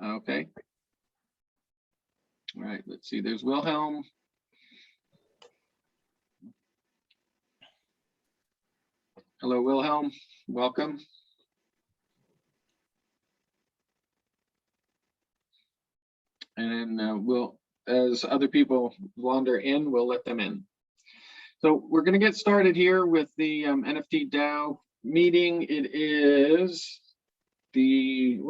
Okay. All right, let's see, there's Wilhelm. Hello, Wilhelm, welcome. And we'll, as other people wander in, we'll let them in. So we're going to get started here with the NFT DAO meeting. It is the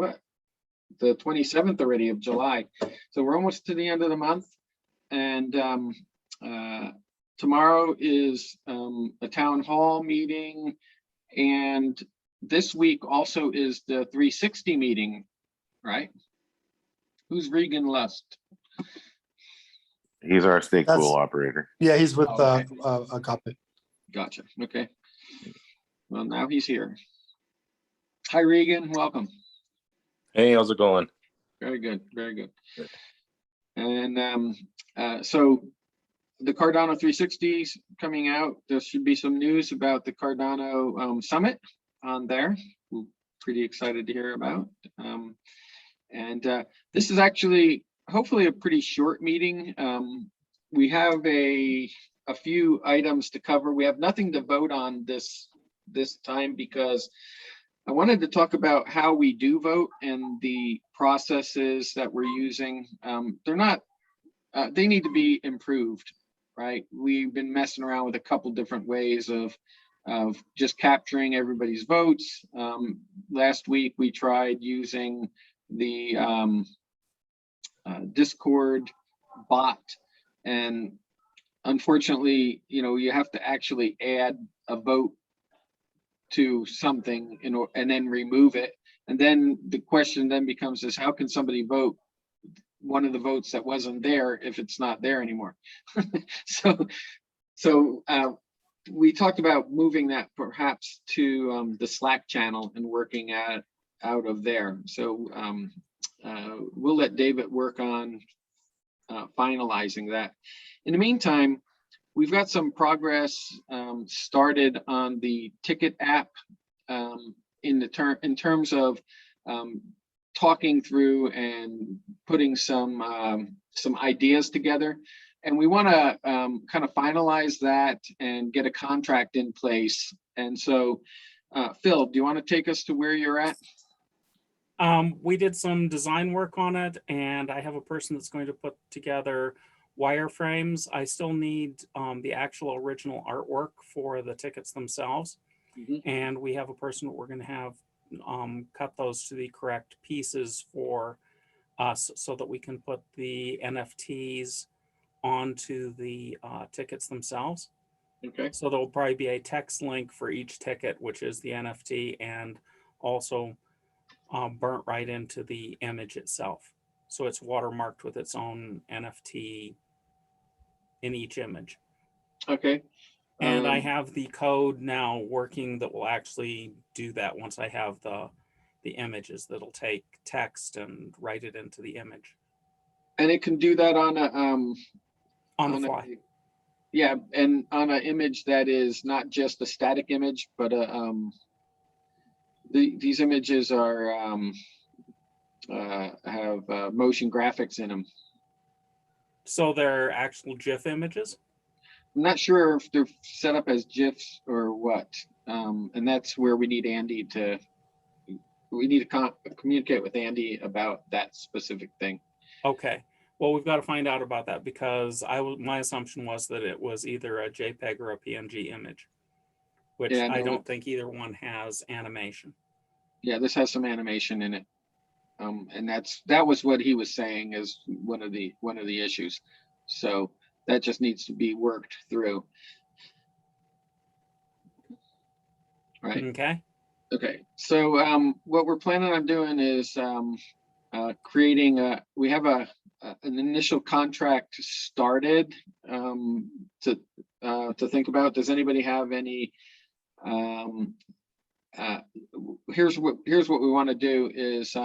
27th already of July. So we're almost to the end of the month. And tomorrow is a town hall meeting. And this week also is the 360 meeting, right? Who's Regan Lust? He's our stake pool operator. Yeah, he's with Okay. a copy. Gotcha. Okay. Well, now he's here. Hi, Regan. Welcome. Hey, how's it going? Very good. Very good. Good. And so the Cardano 360s coming out. There should be some news about the Cardano Summit on there. We're pretty excited to hear about. This is actually hopefully a pretty short meeting. We have a few items to cover. We have nothing to vote on this time because I wanted to talk about how we do vote and the processes that we're using. They're not, they need to be improved, right? We've been messing around with a couple different ways of just capturing everybody's votes. Last week we tried using the Discord bot, and unfortunately, you have to actually add a vote to something and then remove it. And then the question then becomes is how can somebody vote one of the votes that wasn't there if it's not there anymore? So we talked about moving that perhaps to the Slack channel and working out of there. So we'll let David work on finalizing that. In the meantime, we've got some progress started on the ticket app in terms of talking through and putting some ideas together. And we want to kind of finalize that and get a contract in place. And so, Phil, do you want to take us to where you're at? We did some design work on it, and I have a person that's going to put together wireframes. I still need the actual original artwork for the tickets themselves. Mm-hmm. And we have a person that we're going to have cut those to the correct pieces for us so that we can put the NFTs onto the tickets themselves. Okay. So there will probably be a text link for each ticket, which is the NFT, and also burnt right into the image itself. So it's watermarked with its own NFT in each image. Okay. And I have the code now working that will actually do that once I have the images that'll take text and write it into the image. And it can do that on a on the fly. Yeah, and on an image that is not just a static image, but these images are have motion graphics in them. So they're actual GIF images? I'm not sure if they're set up as GIFs or what, and that's where we need Andy to. We need to communicate with Andy about that specific thing. Okay. Well, we've got to find out about that because my assumption was that it was either a JPEG or a PNG image, which Yeah, no, I don't think either one has animation. Yeah, this has some animation in it, and that was what he was saying is one of the issues. So that just needs to be worked through. Right. Okay. Okay. So what we're planning on doing is creating we have an initial contract started to think about. Does anybody have any? Here's what we want to do is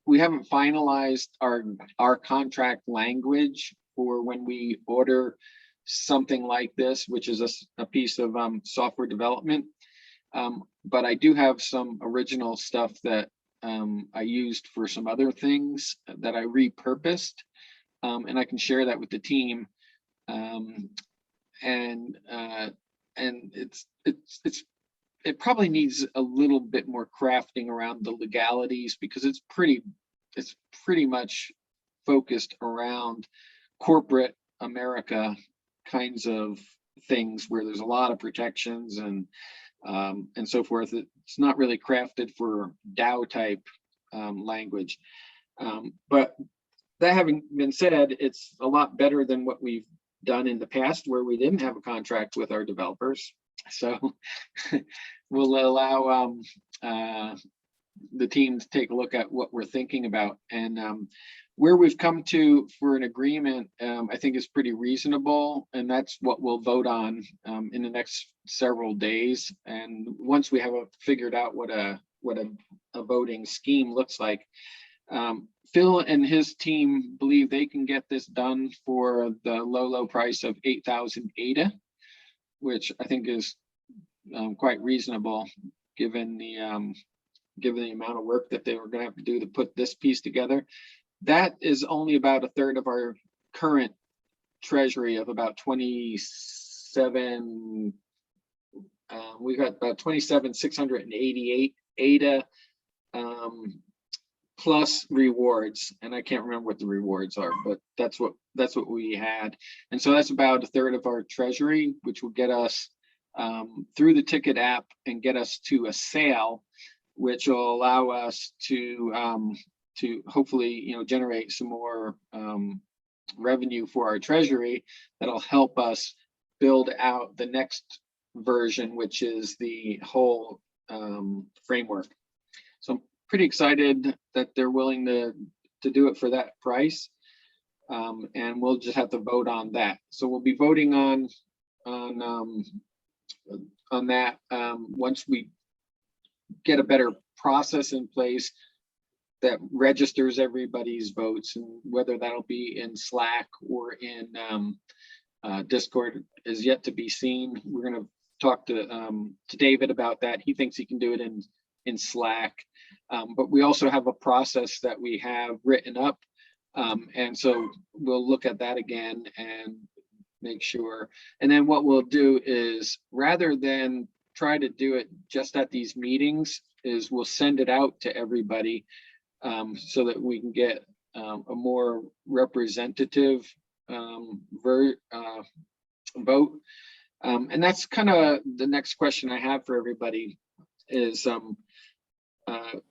we haven't finalized our contract language for when we order something like this, which is a piece of software development. But I do have some original stuff that I used for some other things that I repurposed, and I can share that with the team. And it probably needs a little bit more crafting around the legalities, because it's pretty much focused around corporate America kinds of things, where there's a lot of protections and so forth. It's not really crafted for DAO type language. But that having been said, it's a lot better than what we've done in the past, where we didn't have a contract with our developers. So we'll allow the team to take a look at what we're thinking about, and where we've come to for an agreement, I think is pretty reasonable, and that's what we'll vote on in the next several days. And once we have figured out what a voting scheme looks like, Phil and his team believe they can get this done for the low price of 8,000 ADA, which I think is quite reasonable given the amount of work that they were going to have to do to put this piece together. That is only about a third of our current treasury of about 27. We got about 27,688 ADA plus rewards, and I can't remember what the rewards are, but that's what we had. And so that's about a third of our treasury, which will get us through the ticket app and get us to a sale, which will allow us to hopefully, generate some more revenue for our treasury. That'll help us build out the next version, which is the whole framework. So I'm pretty excited that they're willing to do it for that price, and we'll just have to vote on that. So we'll be voting on that once we get a better process in place that registers everybody's votes, and whether that'll be in Slack or in Discord is yet to be seen. We're going to talk to David about that. He thinks he can do it in Slack, but we also have a process that we have written up, and so we'll look at that again and make sure. And then what we'll do is, rather than try to do it just at these meetings, is we'll send it out to everybody so that we can get a more representative vote. And that's kind of the next question I have for everybody is,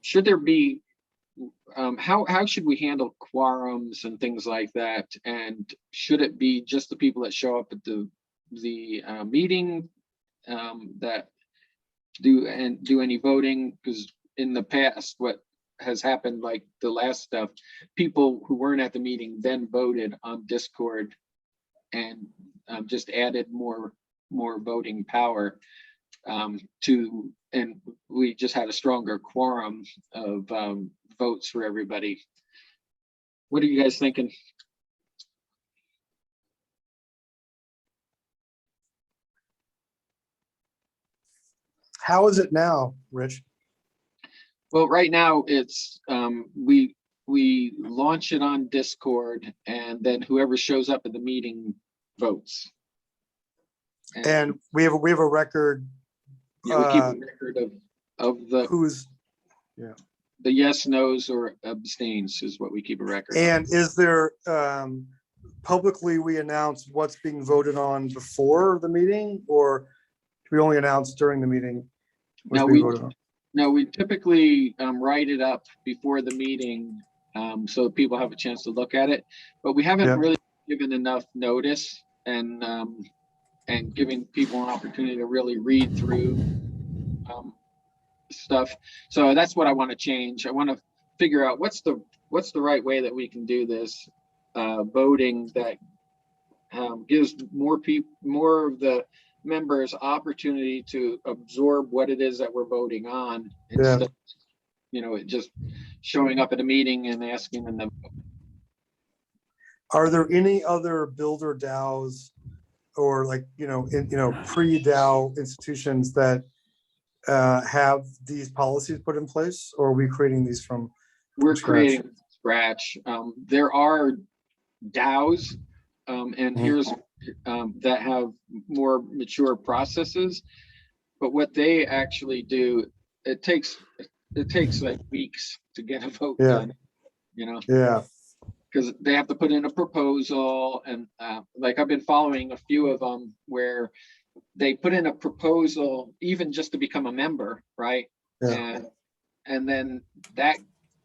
should there be, how should we handle quorums and things like that? And should it be just the people that show up at the meeting that do any voting? Because in the past, what has happened, like the last stuff, people who weren't at the meeting then voted on Discord and just added more voting power and we just had a stronger quorum of votes for everybody. What are you guys thinking? How is it now, Rich? Well, right now it's we launch it on Discord, and then whoever shows up at the meeting votes. And we have a record. Yeah, we keep a record of the who's the yes, no's, or abstains is what we keep a record. And is there publicly we announce what's being voted on before the meeting, or do we only announce during the meeting what's being voted on? No, we typically write it up before the meeting so people have a chance to look at it, but we haven't really given enough notice and giving people an opportunity to really read through stuff. So that's what I want to change. I want to figure out what's the right way that we can do this voting that gives more of the members opportunity to absorb what it is that we're voting on, instead of, it just showing up at a meeting and asking them to vote. Are there any other builder DAOs or pre-DAO institutions that have these policies put in place, or are we creating these from We're scratch? creating from scratch. There are DAOs, and here's that have more mature processes, but what they actually do, it takes like weeks to get a vote done, you know? Yeah. Because they have to put in a proposal, and like I've been following a few of them where they put in a proposal even just to become a member, right? Yeah. And then that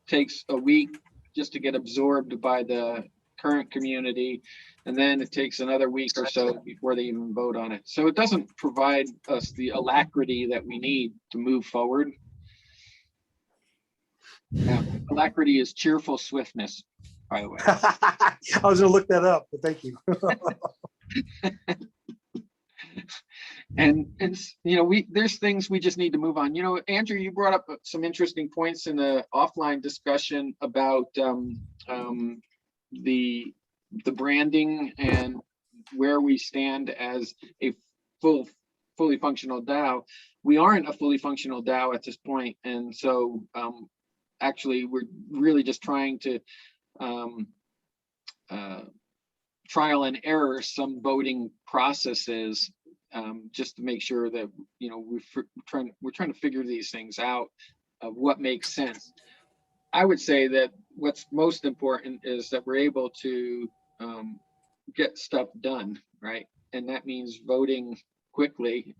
takes a week just to get absorbed by the current community, and then it takes another week or so before they even vote on it. So it doesn't provide us the alacrity that we need to move forward. Alacrity is cheerful swiftness, by the way. I was going to look that up, but thank you. And you know, there's things we just need to move on. You know, Andrew, you brought up some interesting points in the offline discussion about the branding and where we stand as a fully functional DAO. We aren't a fully functional DAO at this point, and so actually we're really just trying to trial and error some voting processes, just to make sure that, you know, we're trying to figure these things out of what makes sense. I would say that what's most important is that we're able to get stuff done, right? And that means voting quickly,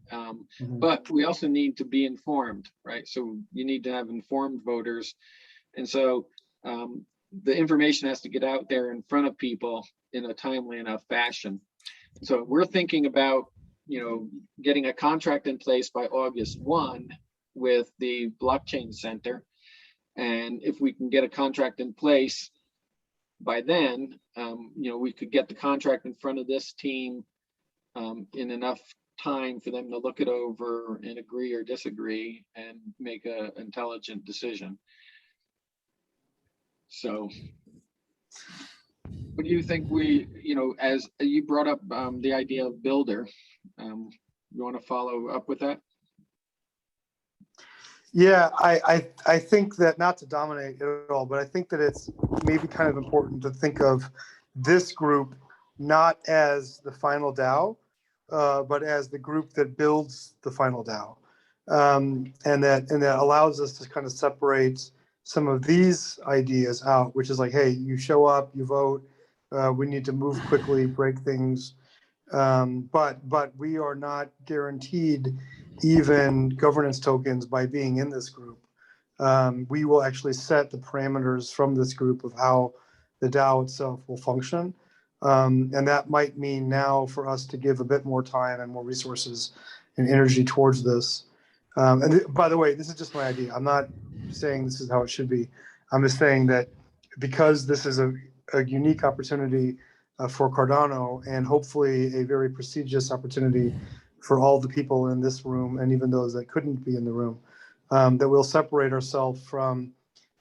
but we also need to be informed, right? So you need to have informed voters, and so the information has to get out there in front of people in a timely enough fashion. So we're thinking about, you know, getting a contract in place by August 1 with the blockchain center. And if we can get a contract in place by then, you know, we could get the contract in front of this team in enough time for them to look it over and agree or disagree and make an intelligent decision. So what do you think you know, as you brought up the idea of builder, you want to follow up with that? Yeah, I think that, not to dominate at all, but I think that it's maybe kind of important to think of this group not as the final DAO, but as the group that builds the final DAO, and that allows us to kind of separate some of these ideas out, which is like, hey, you show up, you vote, we need to move quickly, break things, but we are not guaranteed even governance tokens by being in this group. We will actually set the parameters from this group of how the DAO itself will function. And that might mean now for us to give a bit more time and more resources and energy towards this. And by the way, this is just my idea. I'm not saying this is how it should be. I'm just saying that because this is a unique opportunity for Cardano, and hopefully a very prestigious opportunity for all the people in this room, and even those that couldn't be in the room, that we'll separate ourselves from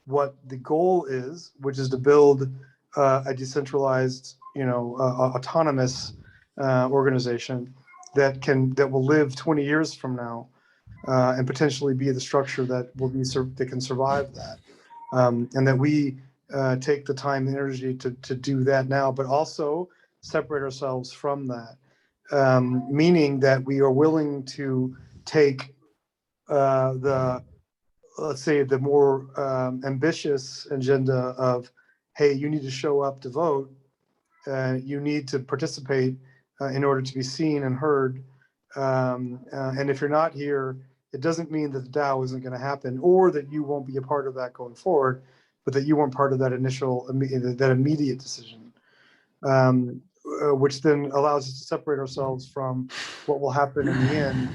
what the goal is, which is to build a decentralized, you know, autonomous organization that will live 20 years from now, and potentially be the structure that will be that can survive that, and that we take the time and energy to do that now, but also separate ourselves from that. Meaning that we are willing to take let's say, the more ambitious agenda of, hey, you need to show up to vote, you need to participate in order to be seen and heard. And if you're not here, it doesn't mean that the DAO isn't going to happen, or that you won't be a part of that going forward, but that you weren't part of that that immediate decision. Which then allows us to separate ourselves from what will happen in the end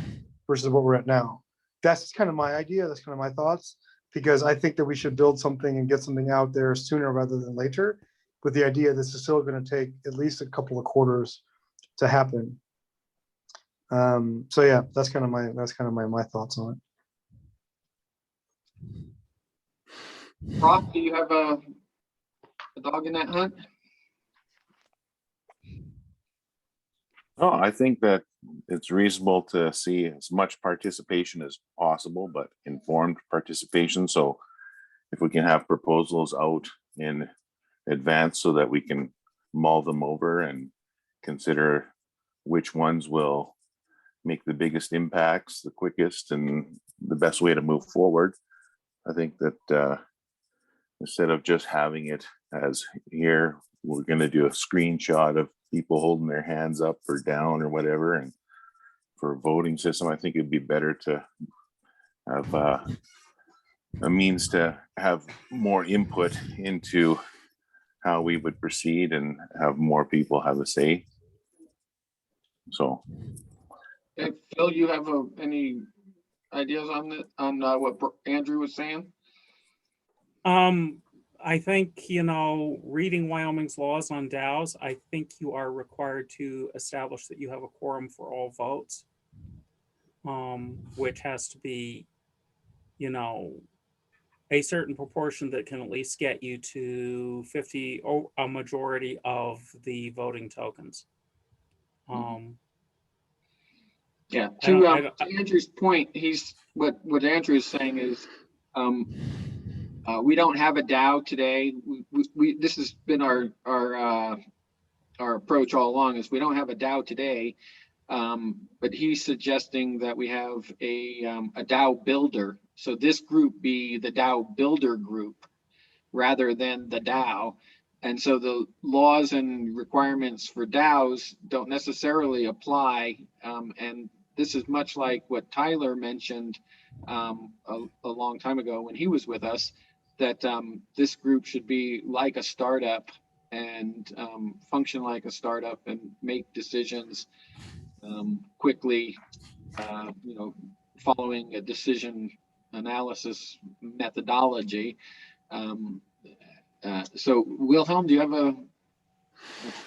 versus what we're at now. That's kind of my idea. That's kind of my thoughts, because I think that we should build something and get something out there sooner rather than later, with the idea this is still going to take at least a couple of quarters to happen. So yeah, that's kind of my thoughts on it. Rob, do you have a dog in that hunt? No, I think that it's reasonable to see as much participation as possible, but informed participation. So if we can have proposals out in advance so that we can mull them over and consider which ones will make the biggest impacts, the quickest, and the best way to move forward. I think that instead of just having it as here, we're going to do a screenshot of people holding their hands up or down or whatever. And for a voting system, I think it'd be better to have a means to have more input into how we would proceed and have more people have a say. So, Phil, you have any ideas on what Andrew was saying? I think, reading Wyoming's laws on DAOs, I think you are required to establish that you have a quorum for all votes, which has to be, a certain proportion that can at least get you to 50 or a majority of the voting tokens. Yeah, to Andrew's point, what Andrew is saying is we don't have a DAO today. This has been our approach all along, is we don't have a DAO today, but he's suggesting that we have a DAO builder. So this group be the DAO builder group rather than the DAO. And so the laws and requirements for DAOs don't necessarily apply. And this is much like what Tyler mentioned a long time ago when he was with us, that this group should be like a startup and function like a startup and make decisions quickly, following a decision analysis methodology. So Wilhelm, do you have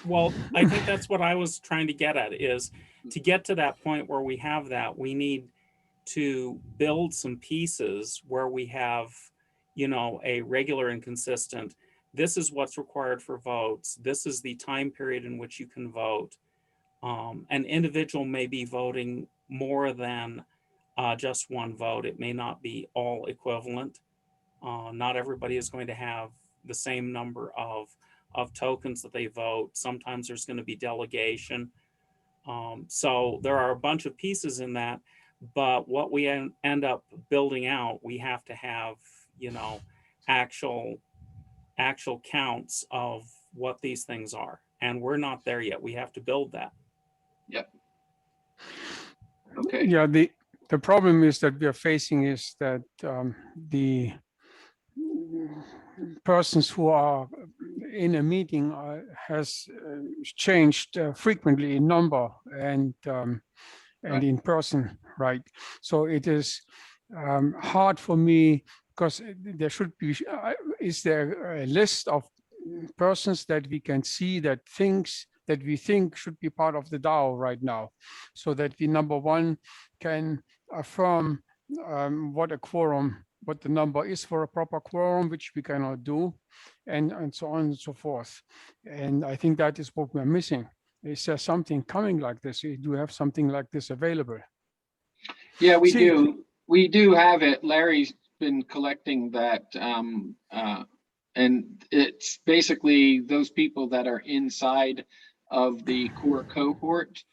Well, I think that's what I was trying to get at, is to get to that point where we have that, we need to build some pieces where we have, a regular and consistent, this is what's required for votes. This is the time period in which you can vote. An individual may be voting more than just one vote. It may not be all equivalent. Not everybody is going to have the same number of tokens that they vote. Sometimes there's going to be delegation. So there are a bunch of pieces in that, but what we end up building out, we have to have, actual counts of what these things are. And we're not there yet. We have to build that. Yep. Okay. Yeah, the problem is that we are facing is that the persons who are in a meeting has changed frequently in number and Right. in person, right? So it is hard for me, because there should be, is there a list of persons that we can see that things that we think should be part of the DAO right now, so that we, number one, can affirm what the number is for a proper quorum, which we cannot do, and so on and so forth. And I think that is what we're missing. Is there something coming like this? Do you have something like this available? Yeah, we do. We do have it. Larry's been collecting that. And it's basically those people that are inside of the core cohort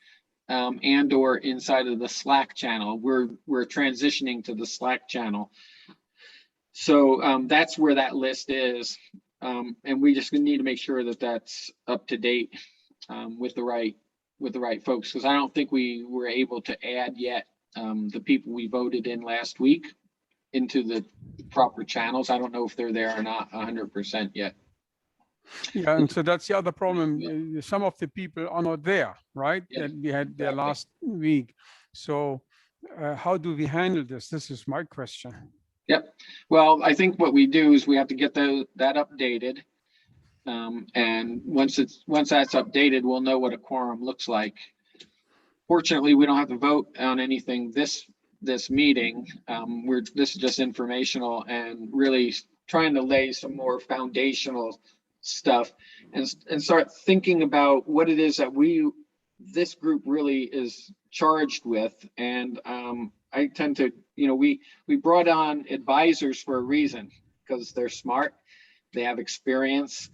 and or inside of the Slack channel. We're transitioning to the Slack channel. So that's where that list is. And we just need to make sure that that's up to date with the right folks, because I don't think we were able to add yet the people we voted in last week into the proper channels. I don't know if they're there or not 100% yet. Yeah, and so that's the other problem. Some of the people are not there, right? Yeah, That we had there exactly. last week. So how do we handle this? This is my question. Yep. Well, I think what we do is we have to get that updated. And once that's updated, we'll know what a quorum looks like. Fortunately, we don't have to vote on anything this meeting. This is just informational and really trying to lay some more foundational stuff and start thinking about what it is that we this group really is charged with. And I tend to, we brought on advisors for a reason, because they're smart, they have experience,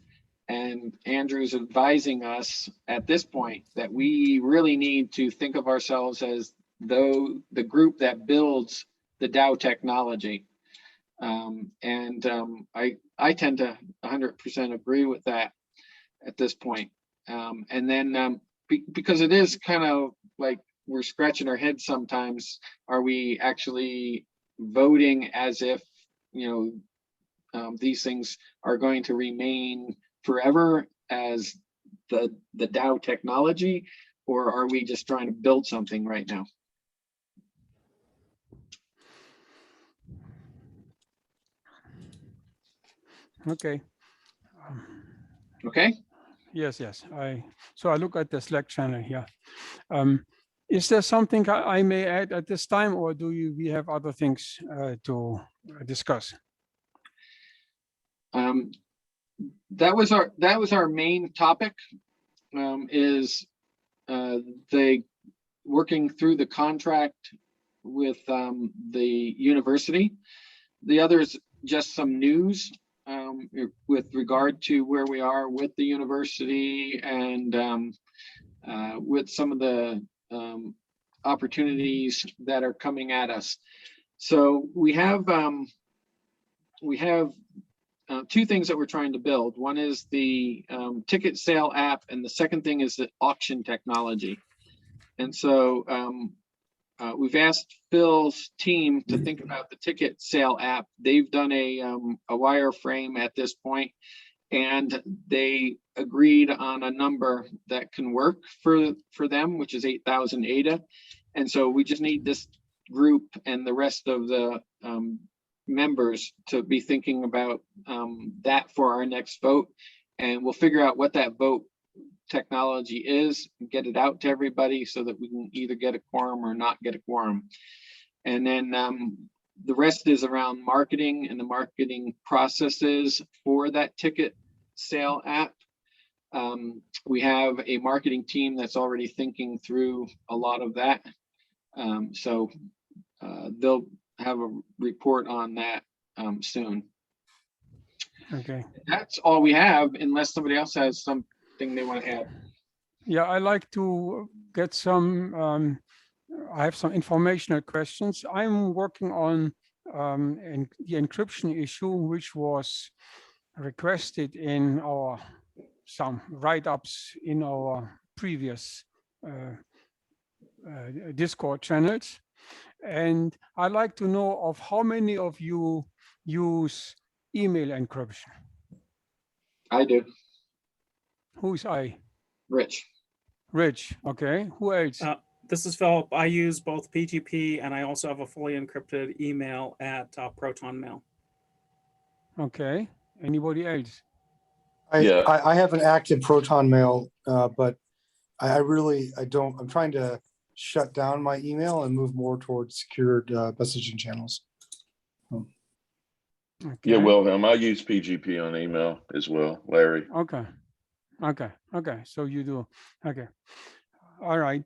and Andrew's advising us at this point that we really need to think of ourselves as though the group that builds the DAO technology. I tend to 100% agree with that at this point. And then because it is kind of like we're scratching our heads sometimes, are we actually voting as if, these things are going to remain forever as the DAO technology, or are we just trying to build something right now? Okay. Okay. Yes. So I look at the Slack channel here. Is there something I may add at this time, or we have other things to discuss? That was our main topic. Is the working through the contract with the university. The other is just some news with regard to where we are with the university and with some of the opportunities that are coming at us. So we have two things that we're trying to build. One is the ticket sale app, and the second thing is the auction technology. And so we've asked Phil's team to think about the ticket sale app. They've done a wireframe at this point, and they agreed on a number that can work for them, which is 8,000 ADA. And so we just need this group and the rest of the members to be thinking about that for our next vote. And we'll figure out what that vote technology is, get it out to everybody so that we can either get a quorum or not get a quorum. And then the rest is around marketing and the marketing processes for that ticket sale app. We have a marketing team that's already thinking through a lot of that. So they'll have a report on that soon. Okay. That's all we have, unless somebody else has something they want to add. Yeah, I like to get some, I have some informational questions. I'm working on the encryption issue, which was requested in some write-ups in our previous Discord channels. And I'd like to know of how many of you use email encryption. I do. Who's I? Rich. Rich, okay. Who else? This is Philip. I use both PGP and I also have a fully encrypted email at Proton Mail. Okay. Anybody else? I have an active Proton Mail, but I don't. I'm trying to shut down my email and move more towards secured messaging channels. Okay. Yeah, Wilhelm, I use PGP on email as well, Larry. Okay. So you do. Okay. All right.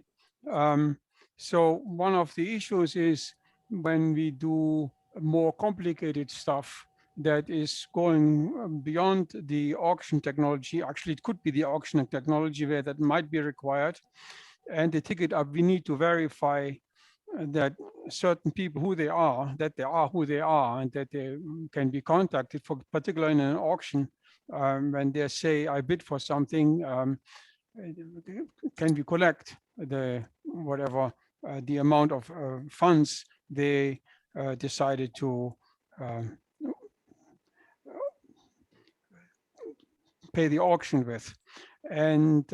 So one of the issues is when we do more complicated stuff that is going beyond the auction technology. Actually, it could be the auction technology where that might be required. And the ticket up, we need to verify that certain people who they are, who they are, and that they can be contacted, for particularly in an auction, when they say, I bid for something, can we collect the whatever the amount of funds they decided to pay the auction with. And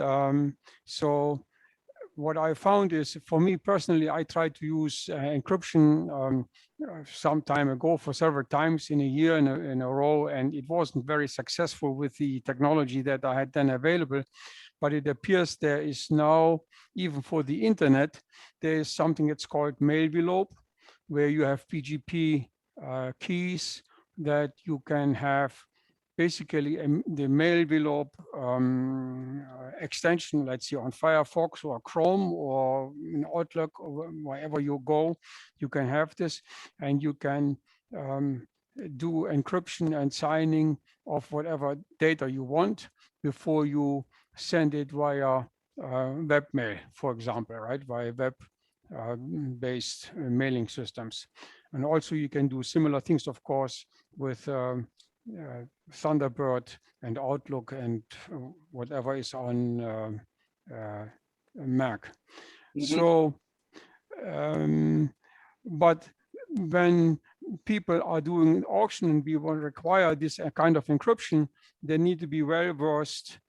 so what I found is, for me personally, I tried to use encryption some time ago for several times in a year in a row, and it wasn't very successful with the technology that I had then available. But it appears there is now, even for the internet, there is something that's called mail-velope, where you have PGP keys that you can have basically the mail envelope extension, let's say on Firefox or Chrome or in Outlook or wherever you go, you can have this, and you can do encryption and signing of whatever data you want before you send it via webmail, for example, right? Via web based mailing systems. And also you can do similar things, of course, with Thunderbird and Outlook and whatever is on Mac. So, but when people are doing an auction and we will require this kind of encryption, they need to be well versed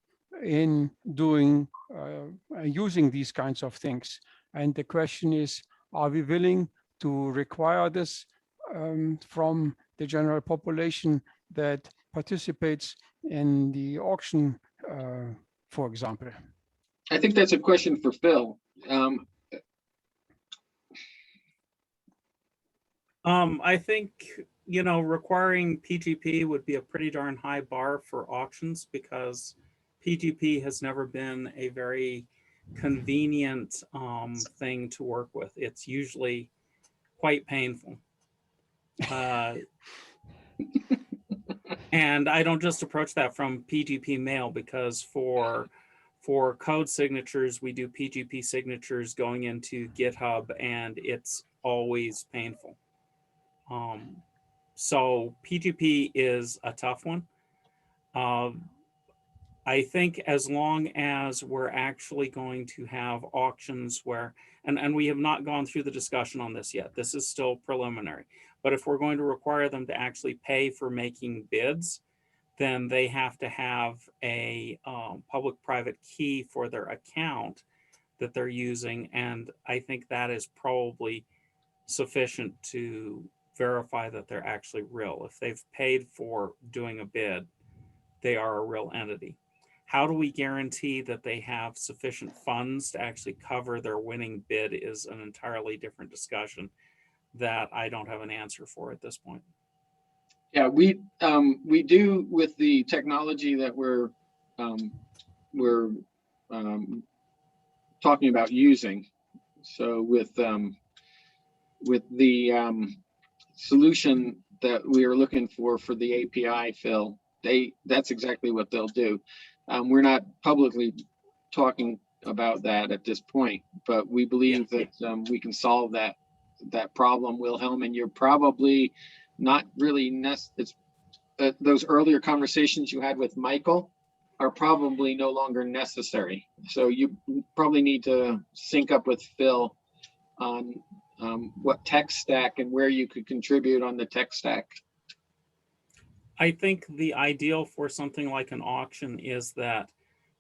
in doing using these kinds of things. And the question is, are we willing to require this from the general population that participates in the auction, for example? I think that's a question for Phil. I think, requiring PGP would be a pretty darn high bar for auctions, because PGP has never been a very convenient thing to work with. It's usually quite painful. And I don't just approach that from PGP mail, because for code signatures, we do PGP signatures going into GitHub, and it's always painful. So PGP is a tough one. I think as long as we're actually going to have auctions where, and we have not gone through the discussion on this yet, this is still preliminary, but if we're going to require them to actually pay for making bids, then they have to have a public-private key for their account that they're using. And I think that is probably sufficient to verify that they're actually real. If they've paid for doing a bid, they are a real entity. How do we guarantee that they have sufficient funds to actually cover their winning bid is an entirely different discussion that I don't have an answer for at this point. Yeah, we do with the technology that we're talking about using. So with the solution that we are looking for the API, Phil, that's exactly what they'll do. We're not publicly talking about that at this point, but we believe that we can solve that problem, Wilhelm, and you're probably not really those earlier conversations you had with Michael are probably no longer necessary. So you probably need to sync up with Phil on what tech stack and where you could contribute on the tech stack. I think the ideal for something like an auction is that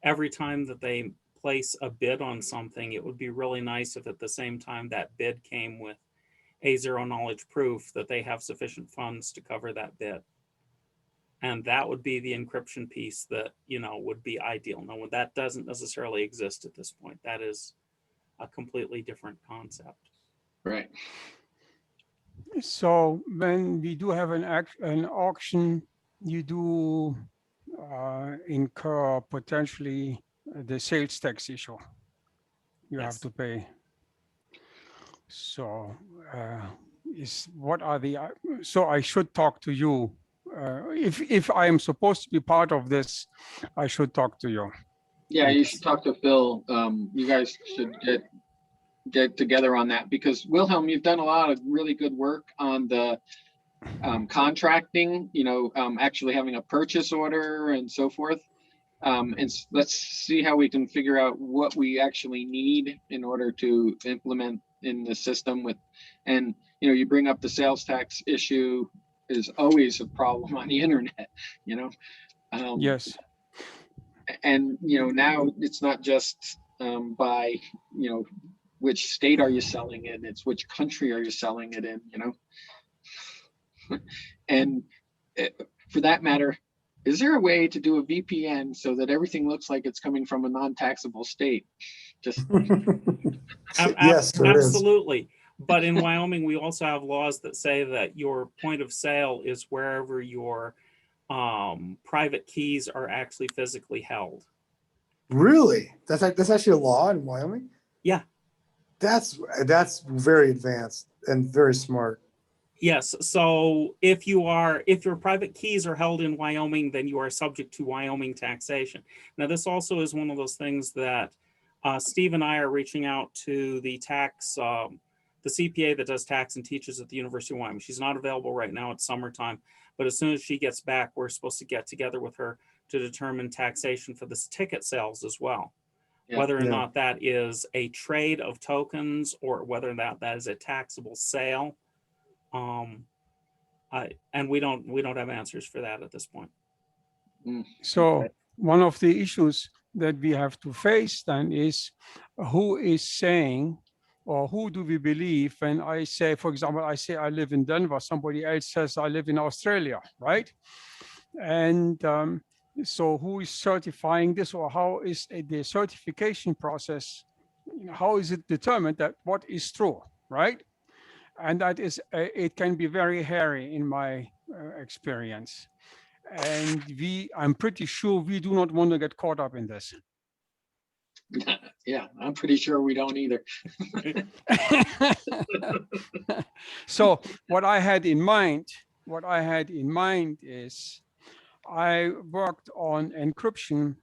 every time that they place a bid on something, it would be really nice if at the same time that bid came with a zero knowledge proof that they have sufficient funds to cover that bid. And that would be the encryption piece that, would be ideal. Now, that doesn't necessarily exist at this point. That is a completely different concept. Right. So when we do have an auction, you do incur potentially the sales tax issue. You have to pay. So so I should talk to you. If I am supposed to be part of this, I should talk to you. Yeah, you should talk to Phil. You guys should get together on that, because Wilhelm, you've done a lot of really good work on the contracting, actually having a purchase order and so forth. And let's see how we can figure out what we actually need in order to implement in the system and you bring up the sales tax issue is always a problem on the internet, Yes. And, now it's not just by, which state are you selling in, it's which country are you selling it in, and for that matter, is there a way to do a VPN so that everything looks like it's coming from a non-taxable state? Just Yes, absolutely. But in Wyoming, we also have laws that say that your point of sale is wherever your private keys are actually physically held. Really? That's actually a law in Wyoming? Yeah. That's very advanced and very smart. Yes. So if your private keys are held in Wyoming, then you are subject to Wyoming taxation. Now, this also is one of those things that Steve and I are reaching out to the CPA that does tax and teaches at the University of Wyoming. She's not available right now. It's summertime, but as soon as she gets back, we're supposed to get together with her to determine taxation for this ticket sales as well. Yeah. Whether or not that is a trade of tokens or whether or not that is a taxable sale. And we don't have answers for that at this point. So one of the issues that we have to face then is who is saying, or who do we believe when I say, for example, I say I live in Denver, somebody else says I live in Australia, right? And so who is certifying this, or how is the certification process, how is it determined that what is true, right? And that is, it can be very hairy in my experience. And I'm pretty sure we do not want to get caught up in this. Yeah, I'm pretty sure we don't either. So what I had in mind is I worked on encryption,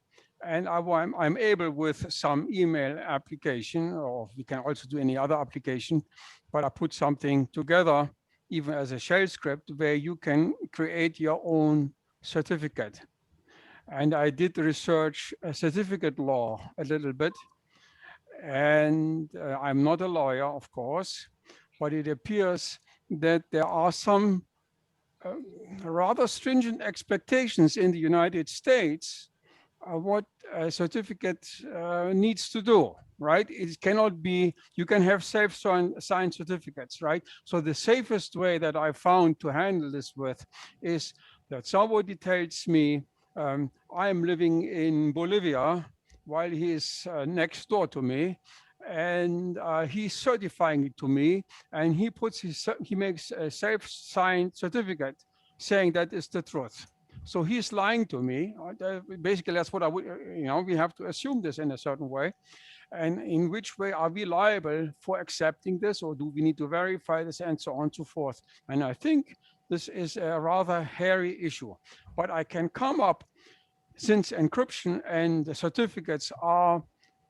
and I'm able with some email application, or we can also do any other application, but I put something together, even as a shell script, where you can create your own certificate. And I did research certificate law a little bit. And I'm not a lawyer, of course, but it appears that there are some rather stringent expectations in the United States what a certificate needs to do, right? It cannot be, you can have self-signed certificates, right? So the safest way that I found to handle this with is that somebody tells me, I am living in Bolivia while he is next door to me, and he's certifying it to me, and he makes a self-signed certificate saying that is the truth. So he's lying to me. Basically, that's what I would, we have to assume this in a certain way. And in which way are we liable for accepting this, or do we need to verify this, and so on and so forth? And I think this is a rather hairy issue, but I can come up, since encryption and the certificates are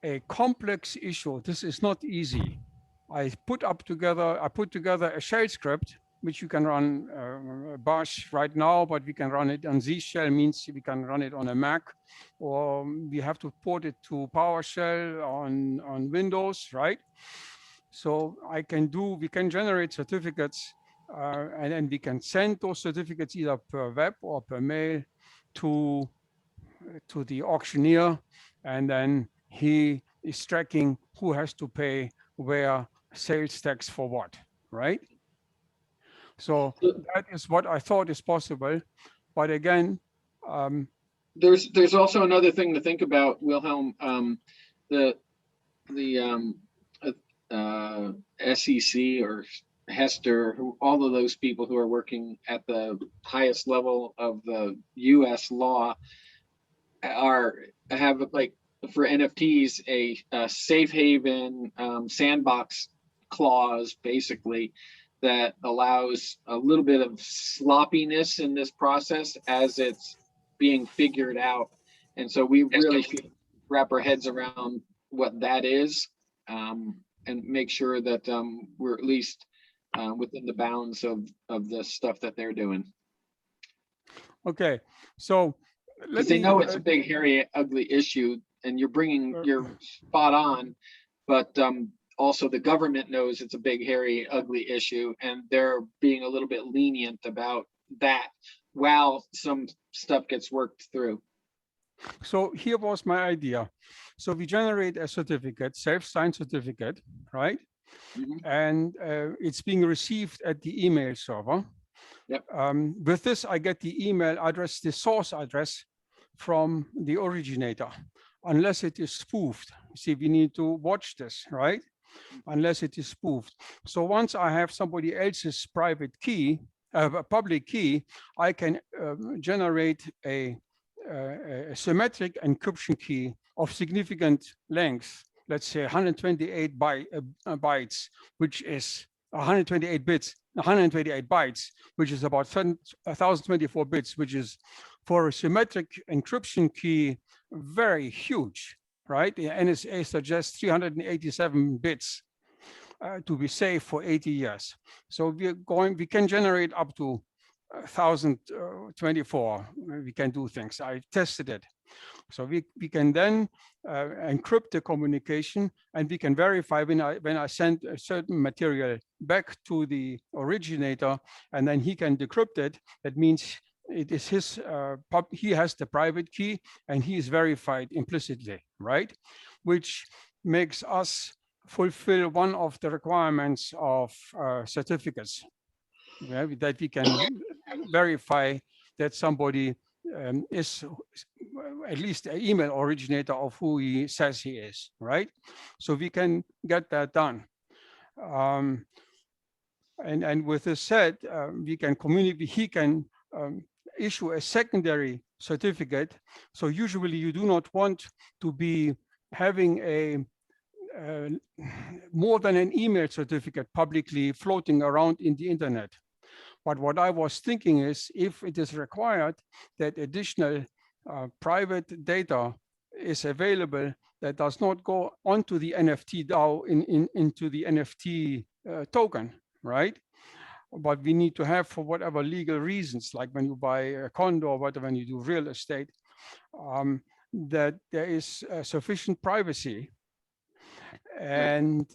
a complex issue. This is not easy. I put together a shell script, which you can run bash right now, but we can run it on Z shell, means we can run it on a Mac, or we have to port it to PowerShell on Windows, right? So we can generate certificates, and then we can send those certificates either per web or per mail to the auctioneer, and then he is tracking who has to pay where sales tax for what, right? So that is what I thought is possible, but again, there's also another thing to think about, Wilhelm. The SEC or Hester, all of those people who are working at the highest level of the U.S. law have, like, for NFTs, a safe haven sandbox clause, basically, that allows a little bit of sloppiness in this process as it's being figured out. And so we really should wrap our heads around what that is, and make sure that we're at least within the bounds of the stuff that they're doing. okay, so because they know it's a big, hairy, ugly issue, and you're spot on, but also the government knows it's a big, hairy, ugly issue, and they're being a little bit lenient about that while some stuff gets worked through. So here was my idea. So we generate a certificate, self-signed certificate, right? Mhm. And it's being received at the email server. Yep. With this, I get the email address, the source address from the originator, unless it is spoofed. See, we need to watch this, right? Unless it is spoofed. So once I have somebody else's private key, a public key, I can generate a symmetric encryption key of significant length, let's say 128 bytes, which is 128 bits, 128 bytes, which is about 1024 bits, which is for a symmetric encryption key very huge, right? The NSA suggests 387 bits to be safe for 80 years. So we can generate up to 1024. We can do things. I tested it. So we can then encrypt the communication, and we can verify when I send a certain material back to the originator, and then he can decrypt it. That means it is his, he has the private key, and he is verified implicitly, right? Which makes us fulfill one of the requirements of certificates, that we can verify that somebody is at least an email originator of who he says he is, right? So we can get that done. And with this said, we can communicate, he can issue a secondary certificate. So usually you do not want to be having a more than an email certificate publicly floating around in the internet. But what I was thinking is, if it is required that additional private data is available that does not go onto the NFT DAO into the NFT token, right? But we need to have, for whatever legal reasons, like when you buy a condo or whatever, when you do real estate, that there is sufficient privacy. And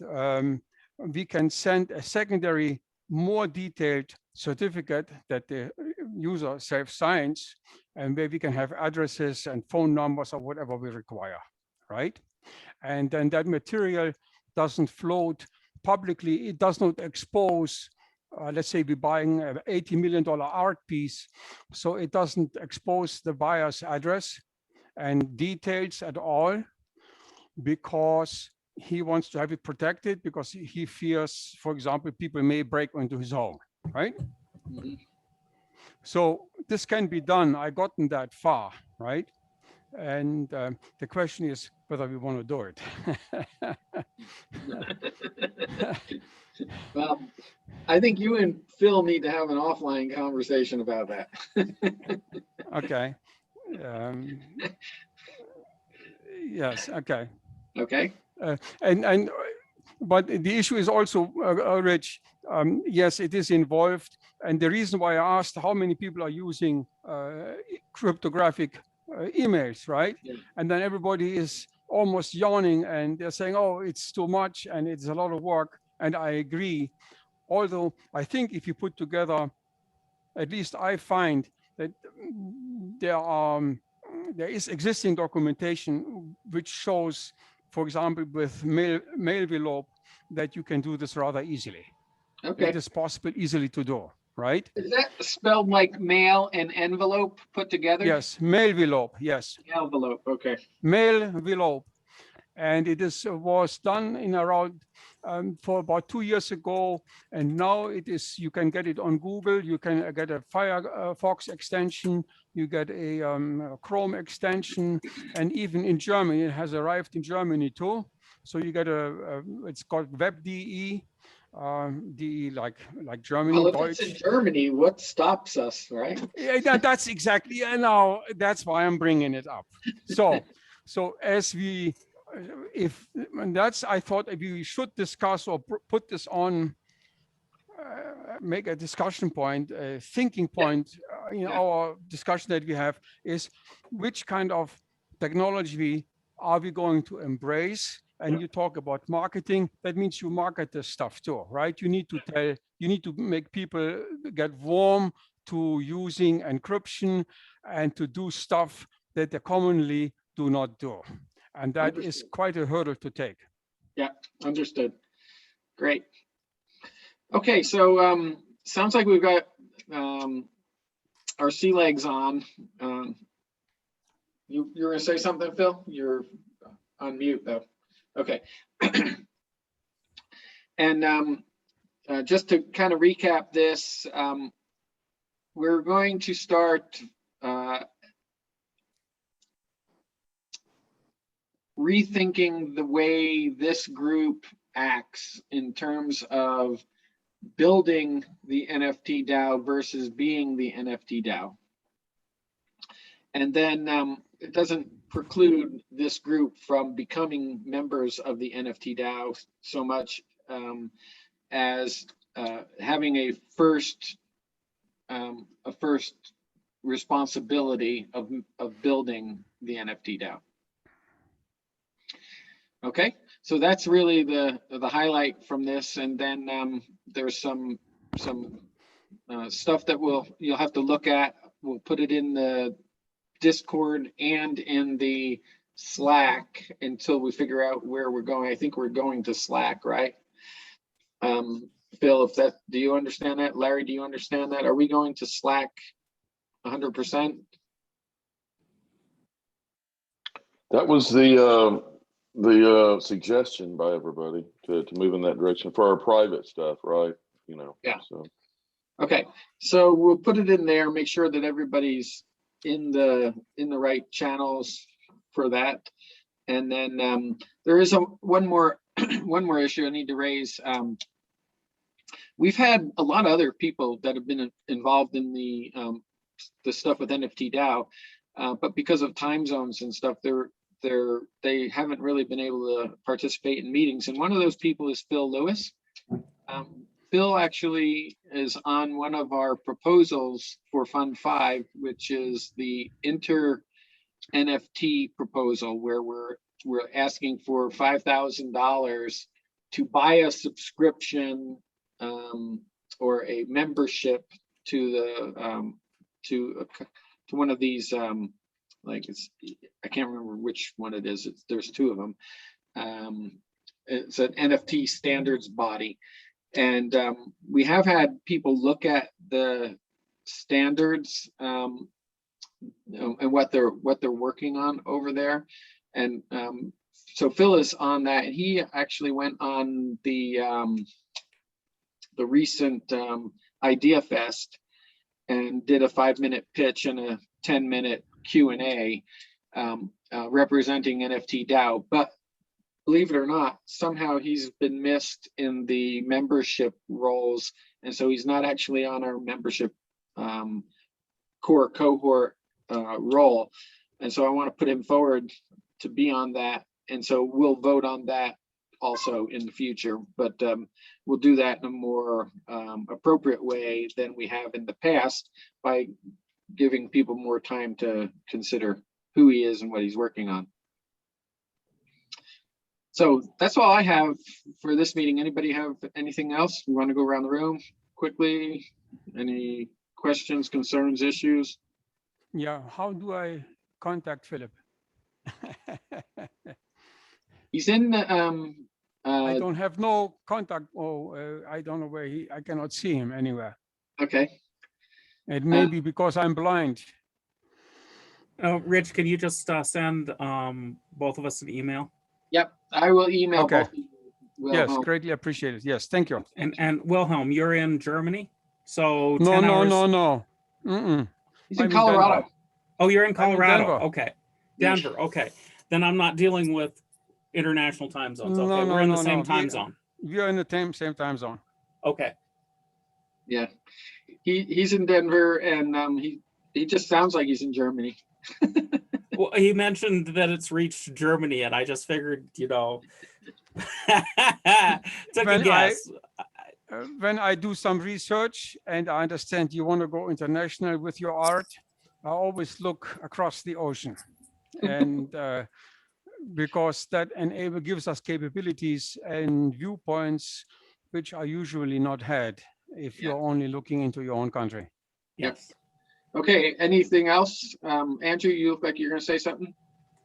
we can send a secondary, more detailed certificate that the user self-signs, and where we can have addresses and phone numbers or whatever we require, right? And then that material doesn't float publicly. It does not expose, let's say we're buying an $80 million art piece, so it doesn't expose the buyer's address and details at all, because he wants to have it protected, because he fears, for example, people may break into his home, right? Mm-hmm. So this can be done. I've gotten that far, right? And the question is whether we want to do it. Well, I think you and Phil need to have an offline conversation about that. Okay. Yes. Okay. Okay. But the issue is also, Rich, yes, it is involved. And the reason why I asked how many people are using cryptographic emails, right? Yeah. And then everybody is almost yawning and they're saying, oh, it's too much and it's a lot of work. And I agree. Although I think if you put together, at least I find that there is existing documentation which shows, for example, with Mailvelope, that you can do this rather easily. Okay. It is possible easily to do, right? Is that spelled like mail and envelope put together? Yes, Mailvelope, yes. Envelope, okay. Mailvelope. And it was done in around for about 2 years ago, and now it is. You can get it on Google. You can get a Firefox extension. You get a Chrome extension, and even in Germany, it has arrived in Germany too. So you get it's called WebDE, DE like Germany. Well, if Deutsch. It's in Germany, what stops us, right? Yeah, that's exactly. And now that's why I'm bringing it up. So as we. I thought we should discuss or put this on, make a discussion point, a thinking point in our discussion that we have, is which kind of technology are we going to embrace? And you talk about marketing, that means you market this stuff too, right? You need to make people get warm to using encryption and to do stuff that they commonly do not do. And that understood. Is quite a hurdle to take. Yeah, understood. Great. Okay, so sounds like we've got our sea legs on. You're going to say something, Phil? You're on mute, though. Okay. And just to kind of recap this, we're going to start rethinking the way this group acts in terms of building the NFT DAO versus being the NFT DAO. And then it doesn't preclude this group from becoming members of the NFT DAO so much as having a first responsibility of building the NFT DAO. Okay, so that's really the highlight from this, and then there's some stuff that you'll have to look at. We'll put it in the Discord and in the Slack until we figure out where we're going. I think we're going to Slack, right? Phil, do you understand that? Larry, do you understand that? Are we going to Slack 100%? That was the suggestion by everybody to move in that direction for our private stuff, right? You know. Yeah. So. Okay, so we'll put it in there. Make sure that everybody's in the right channels for that. And then there is one more issue I need to raise. We've had a lot of other people that have been involved in the stuff with NFT DAO, but because of time zones and stuff, they haven't really been able to participate in meetings. And one of those people is Phil Lewis. Phil actually is on one of our proposals for Fund 5, which is the Inter NFT proposal, where we're asking for $5,000 to buy a subscription or a membership to one of these I can't remember which one it is. There's two of them. It's an NFT standards body. And we have had people look at the standards and what they're working on over there. And so Phil is on that, and he actually went on the recent Idea Fest and did a 5-minute pitch and a 10-minute Q&A representing NFT DAO. But believe it or not, somehow he's been missed in the membership roles. And so he's not actually on our membership core cohort role. And so I want to put him forward to be on that. And so we'll vote on that also in the future, but we'll do that in a more appropriate way than we have in the past by giving people more time to consider who he is and what he's working on. So that's all I have for this meeting. Anybody have anything else? We want to go around the room quickly. Any questions, concerns, issues? Yeah, how do I contact Philip? He's in the I don't have no contact. I don't know where I cannot see him anywhere. okay. It may be because I'm blind. Rich, can you just send both of us an email? Yep, I will email Okay. both of you. Yes, Wilhelm. greatly appreciated. Yes, thank you. And Wilhelm, you're in Germany, so No, 10 no, hours. no. Mm-mm. He's in I'm in Colorado. Denver. Oh, you're in Colorado. Denver. Okay, Denver. Okay, then I'm not dealing with international time zones. Okay, No, we're in no, the same no. time zone. We are in the same time zone. Okay. Yeah, he's in Denver, and he just sounds like he's in Germany. Well, he mentioned that it's reached Germany, and I just figured, took a guess. When I do some research and I understand you want to go international with your art, I always look across the ocean, and because that gives us capabilities and viewpoints which are usually not had if you're only looking into your own country. Yes. Okay, anything else? Andrew, you look like you're going to say something.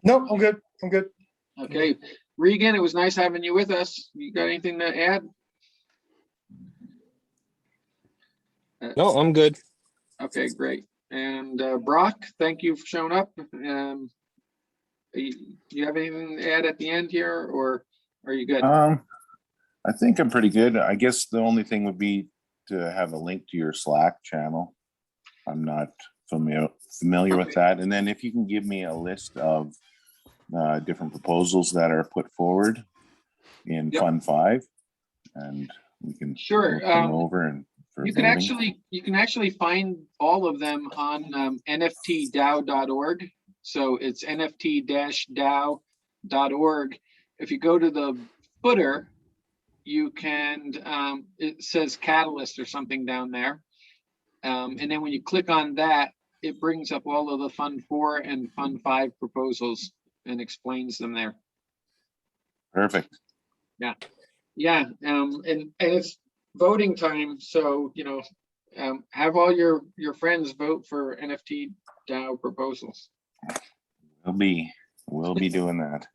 No, I'm good. I'm good. Okay, Regan, it was nice having you with us. You got anything to add? No, I'm good. Okay, great. And Brock, thank you for showing up. You have anything to add at the end here, or are you good? I think I'm pretty good. I guess the only thing would be to have a link to your Slack channel. I'm not familiar with that. And then if you can give me a list of different proposals that are put forward in Yep. Fund 5, and we can Sure. look them over and for You can voting. actually find all of them on nftdao.org. So it's nft-dao.org. If you go to the footer, you can, it says Catalyst or something down there. And then when you click on that, it brings up all of the Fund 4 and Fund 5 proposals and explains them there. Perfect. Yeah, and it's voting time, so have all your friends vote for NFT DAO proposals. We'll be doing that.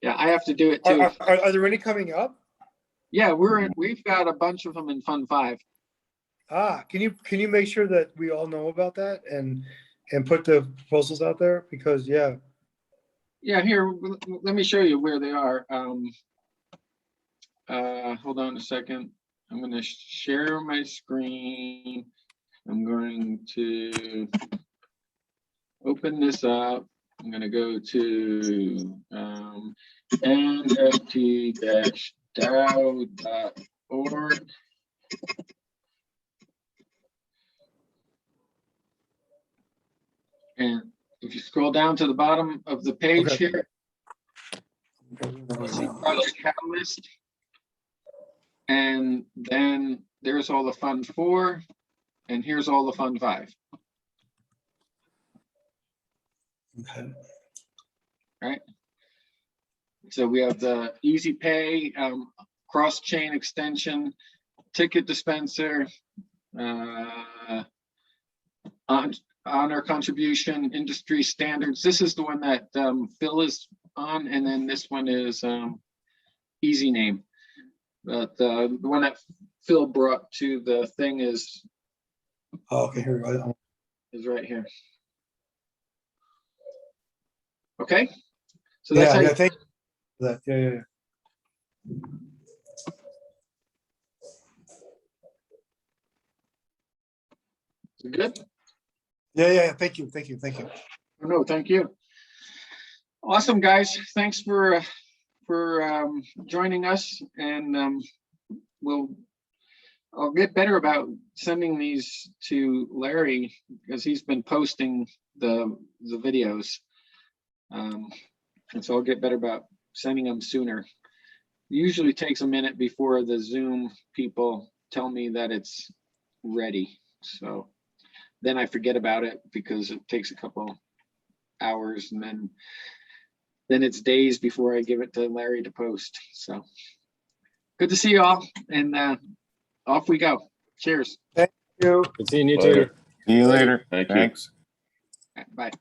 Yeah, I have to do it too. Are there any coming up? Yeah, we've got a bunch of them in Fund 5. Can you make sure that we all know about that and put the proposals out there? Because yeah, Here, let me show you where they are. Hold on a second. I'm going to share my screen. I'm going to open this up. I'm going to go to nft-dao.org. And if you scroll down to the bottom of the page Okay. here, you'll see Project Catalyst. And then there's all the Fund 4, and here's all the Fund 5. Okay. Right. So we have the Easy Pay, cross-chain extension, ticket dispenser, honor contribution, industry standards. This is the one that Phil is on, and then this one is Easy Name. But the one that Phil brought to the thing is Okay, here we go. is right here. Okay, so that's how you, Thank you for that. Yeah. good. Yeah. Thank you. No, thank you. Awesome, guys. Thanks for joining us, and I'll get better about sending these to Larry because he's been posting the videos, and so I'll get better about sending them sooner. It usually takes a minute before the Zoom people tell me that it's ready, so then I forget about it because it takes a couple hours, and then it's days before I give it to Larry to post. So good to see you all, and off we go. Cheers. Thank you. Good seeing you Later. too. See you later. Thank you. Thanks. Bye.